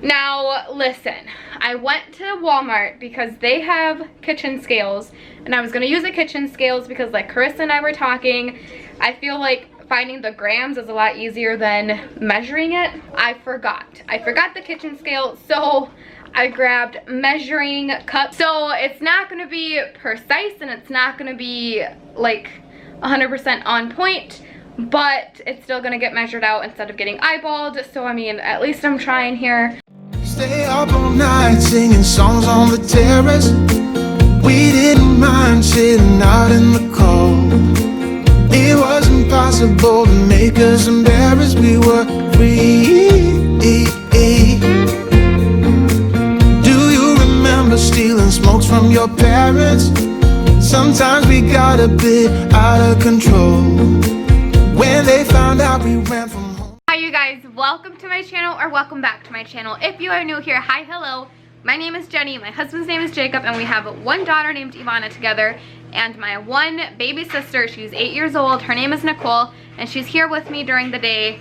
Now, listen, I went to Walmart because they have kitchen scales, and I was going to use the kitchen scales because, like Carissa and I were talking, I feel like finding the grams is a lot easier than measuring it. I forgot the kitchen scale, so I grabbed measuring cups. So it's not going to be precise and it's not going to be like 100% on point, but it's still going to get measured out instead of getting eyeballed. So I mean, at least I'm trying here. Stay up all night singing songs on the terrace. We didn't mind sitting out in the cold. It was impossible to make us embarrassed. We were free. Do you remember stealing smokes from your parents? Sometimes we got a bit out of control. When they found out we ran from home. Hi you guys, welcome to my channel, or welcome back to my channel. If you are new here, hi, hello. My name is Jenny, my husband's name is Jacob, and we have one daughter named Ivonna together, and my one baby sister. She's 8 years old. Her name is Nicole, and she's here with me during the day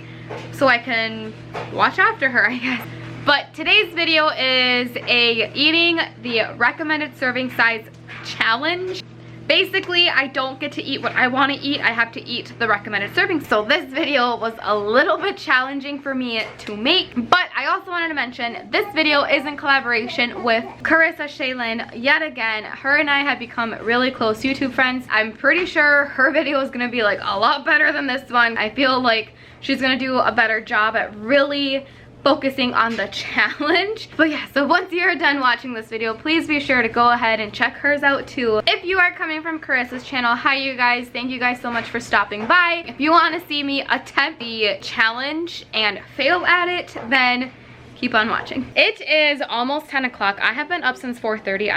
so I can watch after her, I guess. But today's video is eating the recommended serving size challenge. Basically, I don't get to eat what I want to eat. I have to eat the recommended serving. So this video was a little bit challenging for me to make. But I also wanted to mention, this video is in collaboration with Kerissa Shaylynn yet again. Her and I have become really close YouTube friends. I'm pretty sure her video is going to be like a lot better than this one. I feel like she's going to do a better job at really focusing on the challenge. But yeah, so once you're done watching this video, please be sure to go ahead and check hers out too. If you are coming from Carissa's channel, hi you guys, thank you guys so much for stopping by. If you want to see me attempt the challenge and fail at it, then keep on watching. It is almost 10 o'clock. I have been up since 4:30.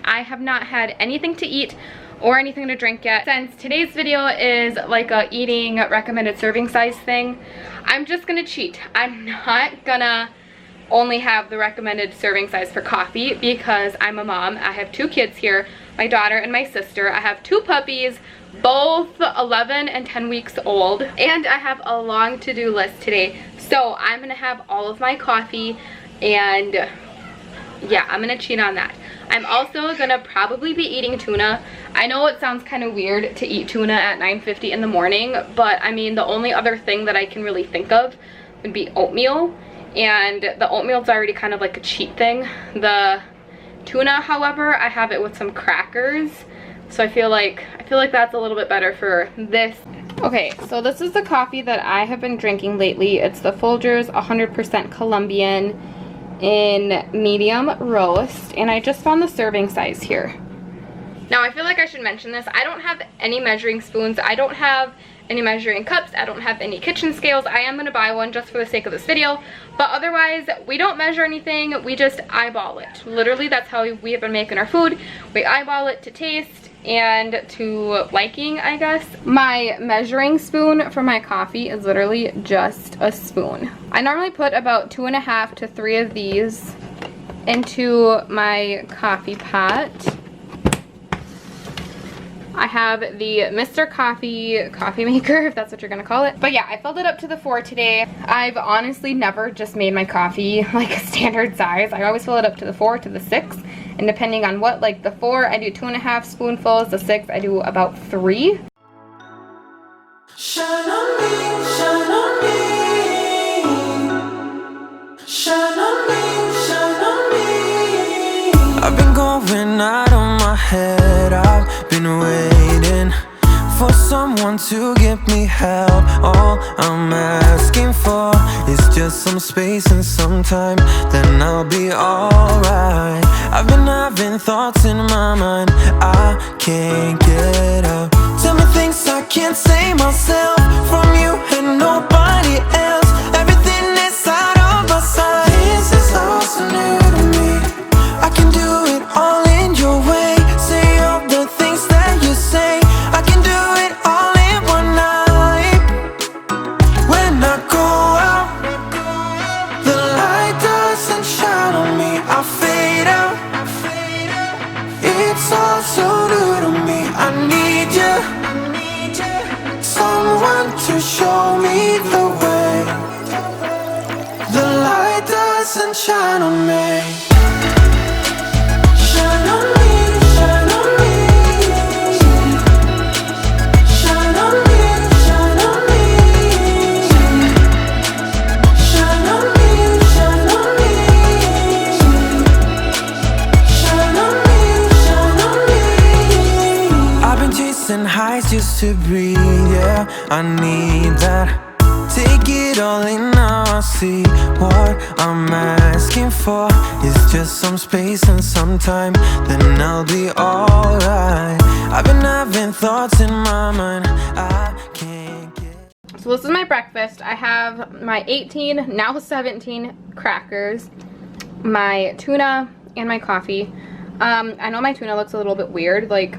I have not had anything to eat or anything to drink yet. Since today's video is like a eating recommended serving size thing, I'm just gonna cheat. I'm not gonna only have the recommended serving size for coffee because I'm a mom. I have two kids here, my daughter and my sister. I have two puppies, both 11 and 10 weeks old, and I have a long to-do list today. So I'm gonna have all of my coffee, and yeah, I'm gonna cheat on that. I'm also gonna probably be eating tuna. I know it sounds kind of weird to eat tuna at 9:50 in the morning, but I mean, the only other thing that I can really think of would be oatmeal, and the oatmeal's already kind of like a cheat thing. The tuna, however, I have it with some crackers, so I feel like that's a little bit better for this. Okay, so this is the coffee that I have been drinking lately. It's the Folgers 100% Colombian in medium roast, and I just found the serving size here. Now I feel like I should mention this. I don't have any measuring spoons. I don't have any measuring cups. I don't have any kitchen scales. I am going to buy one just for the sake of this video, but otherwise we don't measure anything. We just eyeball it. Literally, that's how we have been making our food. We eyeball it to taste and to liking, I guess. My measuring spoon for my coffee is literally just a spoon. I normally put about 2.5 to 3 of these into my coffee pot. I have the Mr. Coffee maker, if that's what you're gonna call it. But yeah, I filled it up to the 4 today. I've honestly never just made my coffee like a standard size. I always fill it up to the 4 to the 6. And depending on what, like the 4, I do 2.5 spoonfuls. The 6, I do about 3. Shine on me, shine on me, shine on me, shine on me. I've been going out of my head. I've been waiting for someone to give me help. All I'm asking for is just some space and some time, then I'll be alright. I've been having thoughts in my mind I can't get out. Tell me things I can't say myself from you and nobody else. Everything is out of my sight. This is all so new to me. I can do it all in your way. Say all the things that you say. I can do it all in one night. When I go out, the light doesn't shine on me. I fade out. It's all so new to me. I need you, someone to show me the way. and shine on me. Shine on me, shine on me. Shine on me, shine on me. Shine on me, shine on me. Shine on me, shine on me. I've been chasing highs just to breathe, yeah, I need that. Take it all in now, I see what I'm asking for is just some space and some time, then I'll be alright. I've been having thoughts in my mind I can't get. So this is my breakfast. I have my 18, now 17 crackers, my tuna, and my coffee. I know my tuna looks a little bit weird. Like,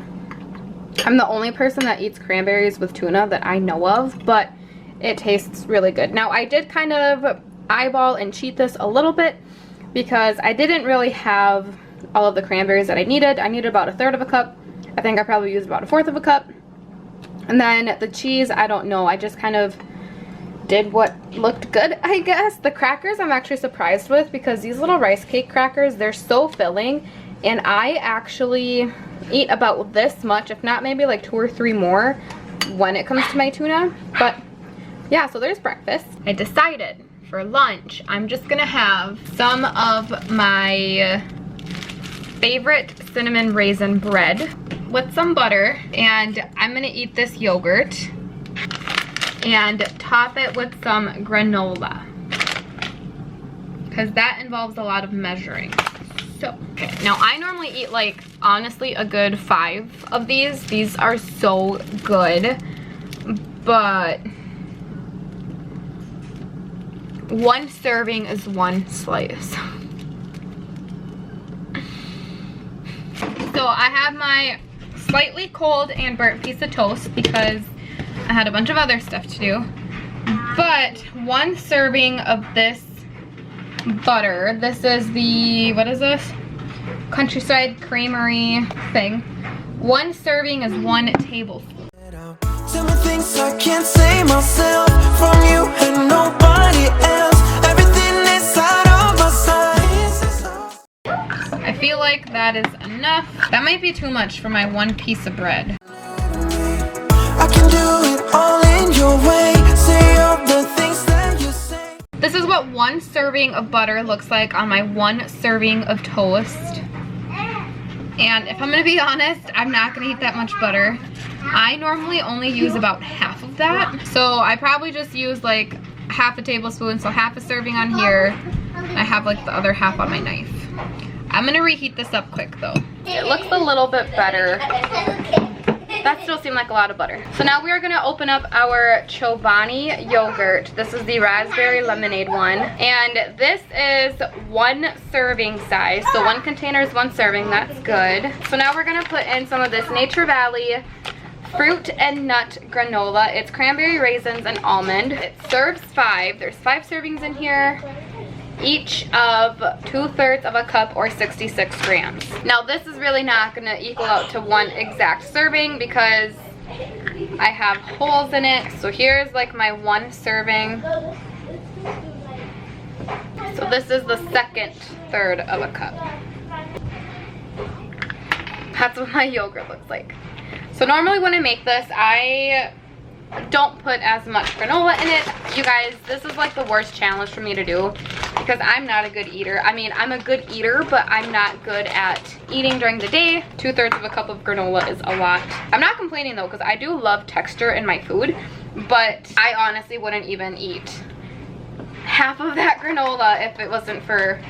I'm the only person that eats cranberries with tuna that I know of, but it tastes really good. Now, I did kind of eyeball and cheat this a little bit because I didn't really have all of the cranberries that I needed. I needed about 1/3 of a cup. I think I probably used about 1/4 of a cup. And then the cheese, I don't know. I just kind of did what looked good, I guess. The crackers I'm actually surprised with because these little rice cake crackers, they're so filling. And I actually eat about this much, if not maybe like 2 or 3 more when it comes to my tuna. But yeah, so there's breakfast. I decided for lunch, I'm just gonna have some of my favorite cinnamon raisin bread with some butter, and I'm gonna eat this yogurt and top it with some granola because that involves a lot of measuring. So, okay, now I normally eat like, honestly, a good 5 of these. These are so good, but 1 serving is 1 slice. So I have my slightly cold and burnt piece of toast because I had a bunch of other stuff to do. But 1 serving of this butter. This is the, what is this? Countryside Creamery thing. 1 serving is 1 tablespoon. Tell me things I can't say myself from you and nobody else. Everything inside of my sight. I feel like that is enough. That might be too much for my 1 piece of bread. I can do it all in your way. Say all the things that you say. This is what 1 serving of butter looks like on my 1 serving of toast. And if I'm gonna be honest, I'm not gonna eat that much butter. I normally only use about half of that. So I probably just use like half a tablespoon, so half a serving on here. I have like the other half on my knife. I'm gonna reheat this up quick though. It looks a little bit better. That still seemed like a lot of butter. So now we are gonna open up our Chobani yogurt. This is the raspberry lemonade one. And this is 1 serving size. So 1 container is 1 serving, that's good. So now we're gonna put in some of this Nature Valley fruit and nut granola. It's cranberry, raisins, and almond. It serves 5. There's 5 servings in here, each of 2/3 of a cup or 66 grams. Now this is really not gonna equal out to 1 exact serving because I have holes in it. So here's like my 1 serving. So this is the 2nd third of a cup. That's what my yogurt looks like. So normally when I make this, I don't put as much granola in it. You guys, this is like the worst challenge for me to do because I'm not a good eater. I mean, I'm a good eater, but I'm not good at eating during the day. 2/3 of a cup of granola is a lot. I'm not complaining though because I do love texture in my food, but I honestly wouldn't even eat half of that granola if it wasn't for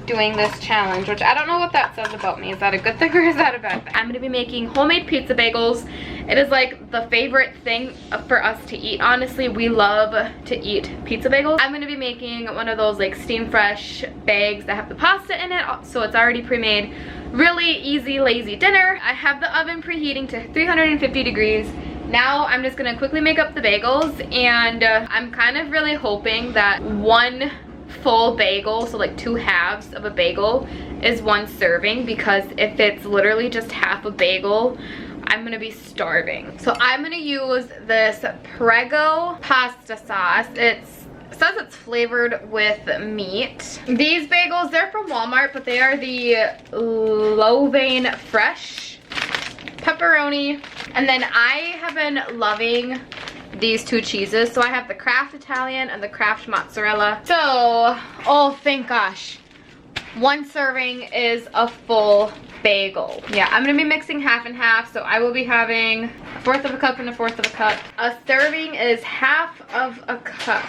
doing this challenge, which I don't know what that says about me. Is that a good thing or is that a bad thing? I'm gonna be making homemade pizza bagels. It is like the favorite thing for us to eat. Honestly, we love to eat pizza bagels. I'm gonna be making one of those like steam fresh bags that have the pasta in it, so it's already pre-made. Really easy, lazy dinner. I have the oven preheating to 350 degrees. Now I'm just gonna quickly make up the bagels, and I'm kind of really hoping that 1 full bagel, so like 2 halves of a bagel, is 1 serving, because if it's literally just half a bagel, I'm gonna be starving. So I'm gonna use this Prego pasta sauce. It's It says it's flavored with meat. These bagels, they're from Walmart, but they are the Low-Vein Fresh pepperoni. And then I have been loving these two cheeses. So I have the Kraft Italian and the Kraft Mozzarella. So, oh, thank gosh. One serving is a full bagel. Yeah, I'm gonna be mixing half and half, so I will be having a fourth of a cup and a fourth of a cup. A serving is half of a cup.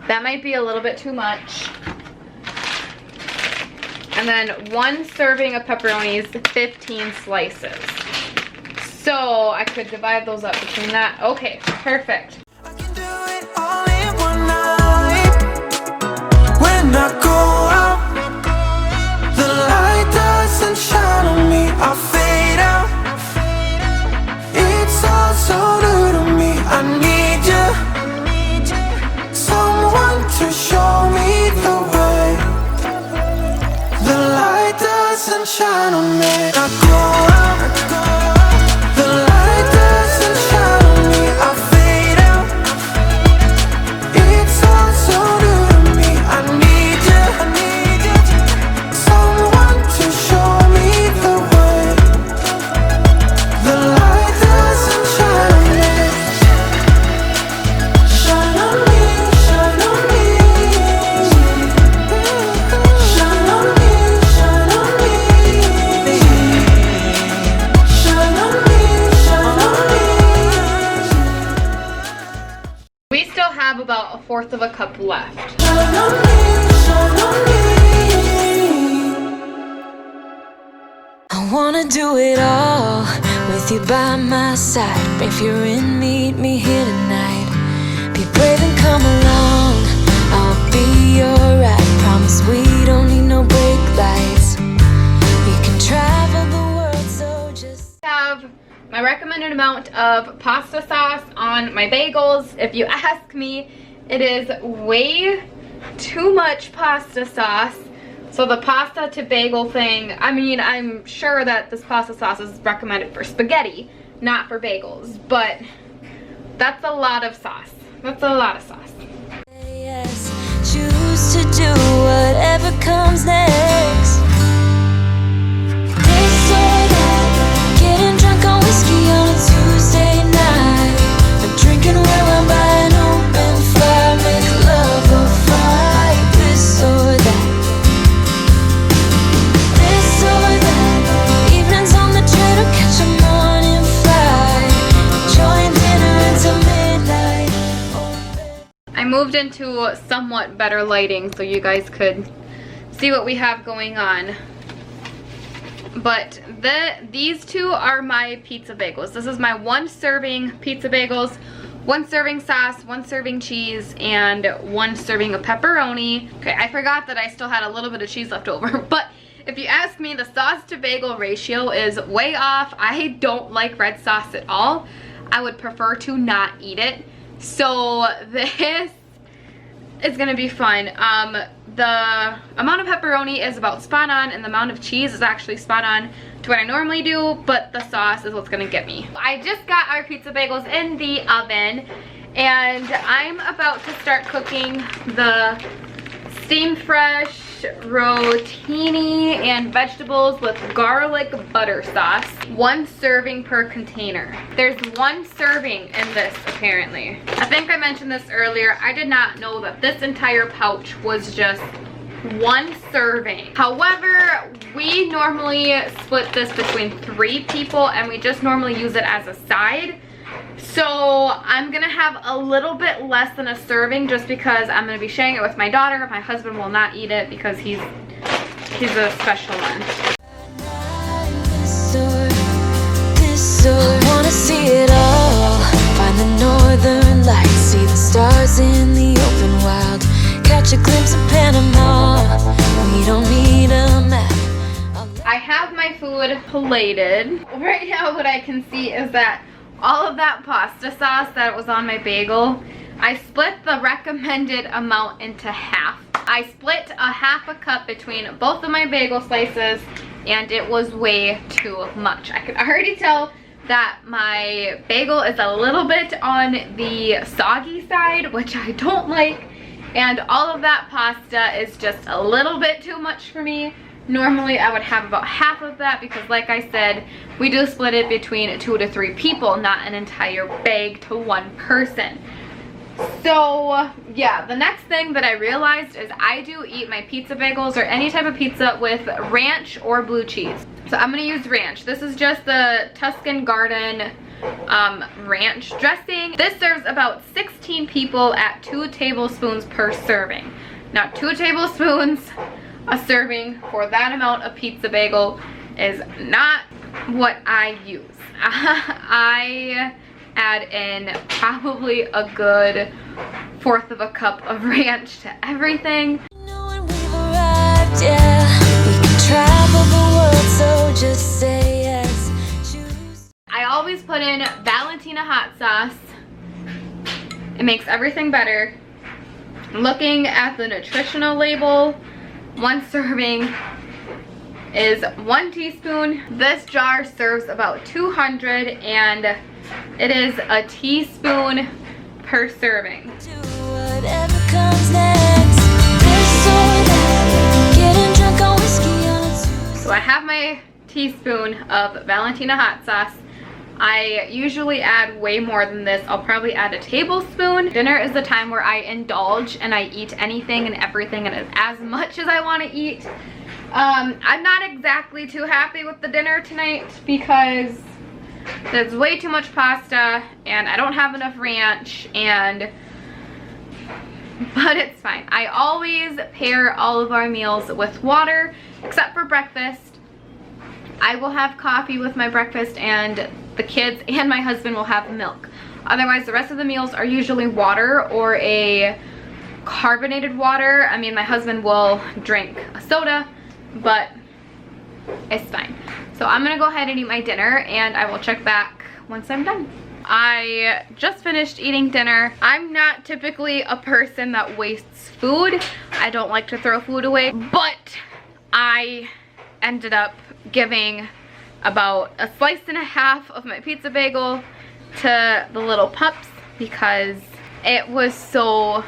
That might be a little bit too much. And then one serving of pepperonis, 15 slices. So I could divide those up between that. Okay, perfect. I can do it all in one night. When I go out, the light doesn't shine on me. I fade out. It's all so new to me. I need you, someone to show me the way. The light doesn't shine on me. I go out. The light doesn't shine on me. I fade out. It's all so new to me. I need you, someone to show me the way. The light doesn't shine on me. Shine on me, shine on me. Shine on me, shine on me. Shine on me. We still have about a fourth of a cup left. Shine on me, shine on me. I wanna do it all with you by my side. If you're in, meet me here tonight. Be brave and come along. I'll be your ride. Promise we don't need no brake lights. We can travel the world, so just Have my recommended amount of pasta sauce on my bagels. If you ask me, it is way too much pasta sauce. So the pasta to bagel thing, I mean, I'm sure that this pasta sauce is recommended for spaghetti, not for bagels, but that's a lot of sauce. That's a lot of sauce. yes, choose to do whatever comes next. This or that, getting drunk on whiskey on a Tuesday night, or drinking red wine by an open fire, make love or fight. This or that, this or that, evenings on the train or catch a morning flight, enjoying dinner until midnight. I moved into somewhat better lighting so you guys could see what we have going on. But these two are my pizza bagels. This is my one serving pizza bagels, one serving sauce, one serving cheese, and one serving of pepperoni. Okay, I forgot that I still had a little bit of cheese left over, but if you ask me, the sauce to bagel ratio is way off. I don't like red sauce at all. I would prefer to not eat it. So this is gonna be fun. The amount of pepperoni is about spot on, and the amount of cheese is actually spot on to what I normally do, but the sauce is what's gonna get me. I just got our pizza bagels in the oven, and I'm about to start cooking the steamed fresh rotini and vegetables with garlic butter sauce. One serving per container. There's one serving in this apparently. I think I mentioned this earlier. I did not know that this entire pouch was just one serving. However, we normally split this between 3 people, and we just normally use it as a side. So I'm gonna have a little bit less than a serving just because I'm gonna be sharing it with my daughter. My husband will not eat it because he's a special one. I wanna see it all. Find the northern lights, see the stars in the open wild, catch a glimpse of Panama. We don't need a map. I have my food plated. Right now what I can see is that all of that pasta sauce that was on my bagel, I split the recommended amount into half. I split a half a cup between both of my bagel slices, and it was way too much. I could already tell that my bagel is a little bit on the soggy side, which I don't like. And all of that pasta is just a little bit too much for me. Normally I would have about half of that because, like I said, we do split it between 2 to 3 people, not an entire bag to one person. So yeah, the next thing that I realized is I do eat my pizza bagels or any type of pizza with ranch or blue cheese. So I'm gonna use ranch. This is just the Tuscan Garden ranch dressing. This serves about 16 people at 2 tablespoons per serving. Now 2 tablespoons a serving for that amount of pizza bagel is not what I use. I add in probably a good 1/4 of a cup of ranch to everything. I always put in Valentina hot sauce. It makes everything better. Looking at the nutritional label, 1 serving is 1 teaspoon. This jar serves about 200 and it is a teaspoon per serving. So I have my teaspoon of Valentina hot sauce. I usually add way more than this. I'll probably add a tablespoon. Dinner is the time where I indulge and I eat anything and everything and as much as I want to eat. I'm not exactly too happy with the dinner tonight because there's way too much pasta and I don't have enough ranch, but it's fine. I always pair all of our meals with water except for breakfast. I will have coffee with my breakfast and the kids and my husband will have milk. Otherwise, the rest of the meals are usually water or a carbonated water. I mean, my husband will drink a soda, but it's fine. So I'm gonna go ahead and eat my dinner and I will check back once I'm done. I just finished eating dinner. I'm not typically a person that wastes food. I don't like to throw food away, but I ended up giving about a slice and a half of my pizza bagel to the little pups because it was so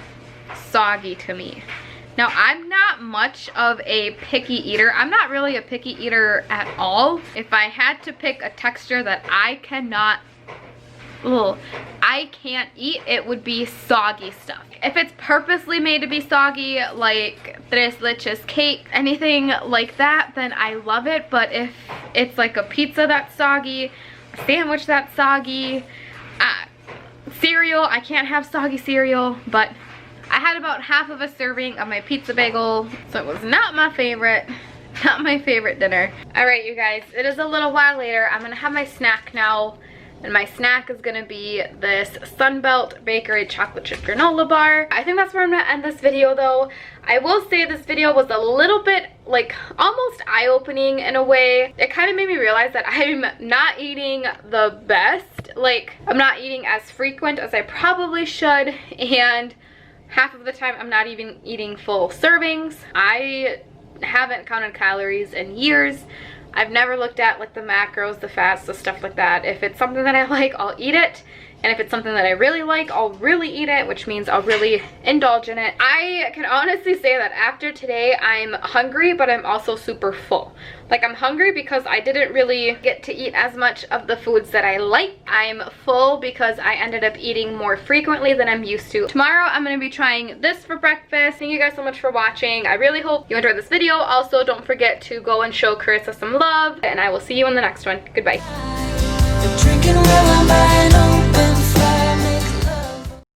soggy to me. Now, I'm not much of a picky eater. I'm not really a picky eater at all. If I had to pick a texture that I can't eat, it would be soggy stuff. If it's purposely made to be soggy, like tres leches cake, anything like that, then I love it. But if it's like a pizza that's soggy, a sandwich that's soggy, cereal, I can't have soggy cereal, but I had about half of a serving of my pizza bagel, so it was not my favorite dinner. All right, you guys, it is a little while later. I'm gonna have my snack now. And my snack is gonna be this Sunbelt Bakery chocolate chip granola bar. I think that's where I'm gonna end this video though. I will say this video was a little bit like almost eye-opening in a way. It kind of made me realize that I'm not eating the best. Like, I'm not eating as frequent as I probably should, and half of the time I'm not even eating full servings. I haven't counted calories in years. I've never looked at like the macros, the fats, the stuff like that. If it's something that I like, I'll eat it. And if it's something that I really like, I'll really eat it, which means I'll really indulge in it. I can honestly say that after today, I'm hungry, but I'm also super full. Like, I'm hungry because I didn't really get to eat as much of the foods that I like. I'm full because I ended up eating more frequently than I'm used to. Tomorrow, I'm gonna be trying this for breakfast. Thank you guys so much for watching. I really hope you enjoyed this video. Also, don't forget to go and show Kerissa some love, and I will see you in the next one. Goodbye.